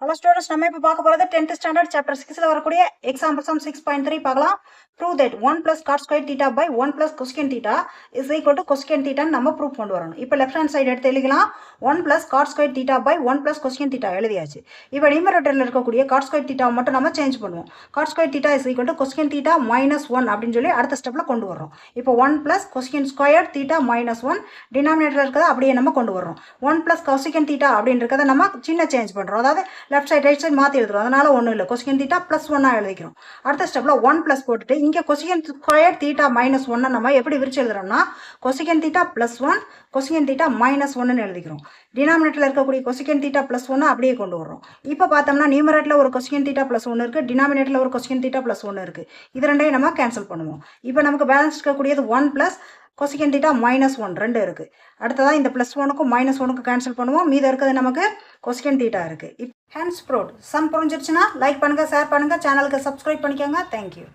Hello students, நம்ம இப்ப பார்க்க போறது 10th standard chapter 6ல வரக்கூடிய example sum 6.3 பார்க்கலாம். Prove that 1 plus cot square theta by 1 plus cosecant theta is equal to cosecant theta நம்ம prove கொண்டு வரணும். இப்ப left hand side எடுத்து எழுதிக்கலாம். 1 plus cot square theta by 1 plus cosecant theta எழுதியாச்சு. இப்ப numeratorல இருக்கக்கூடிய cot square theta மட்டும் நம்ம சேஞ்ச் பண்ணுவோம். Cot square theta is equal to cosecant theta minus 1 அப்படினு சொல்லி அடுத்த ஸ்டெப்ல கொண்டு வரோம். இப்போ 1 plus cosecant square theta minus 1 denominatorல இருக்கத அப்படியே நம்ம கொண்டு வரோம். 1 plus cosecant theta அப்படினு இருக்கத நம்ம சின்ன சேஞ்ச் பண்றோம். அதாவது left side right side மாத்தி எழுதுறோம். அதனால ஒண்ணும் இல்ல. cosecant theta plus 1 எழுதிக்கிறோம். அடுத்த ஸ்டெப்ல 1 plus போட்டுட்டு இங்க cosecant square theta minus 1 நம்ம எப்படி விரிச்சு எழுதுறோம்னா cosecant theta plus 1 cosecant theta minus 1 ன்னு எழுதிக்கிறோம். டினாமினேட்டர்ல இருக்கக்கூடிய cosecant theta plus 1 அப்படியே கொண்டு வரோம். இப்போ பார்த்தோம்னா நியூமரேட்டர்ல ஒரு cosecant theta plus 1 இருக்கு, டினாமினேட்டர்ல ஒரு cosecant theta plus 1 இருக்கு. இது ரெண்டையும் நம்ம கேன்சல் பண்ணுவோம். இப்போ நமக்கு பேலன்ஸ் இருக்கக்கூடியது 1 plus cosecant theta minus 1 ரெண்டு இருக்கு. அடுத்ததா இந்த plus 1க்கும் minus 1க்கும் கேன்சல் பண்ணுவோம். மீதி இருக்குது நமக்கு cosecant theta இருக்கு. ஹேண்ட்ஸ் ப்ரோட் சம் புரிஞ்சிருச்சுன்னா லைக் பண்ணுங்க, ஷேர் பண்ணுங்க, சேனலுக்கு சப்ஸ்கிரைப் பண்ணிக்கோங்க. தேங்க்யூ.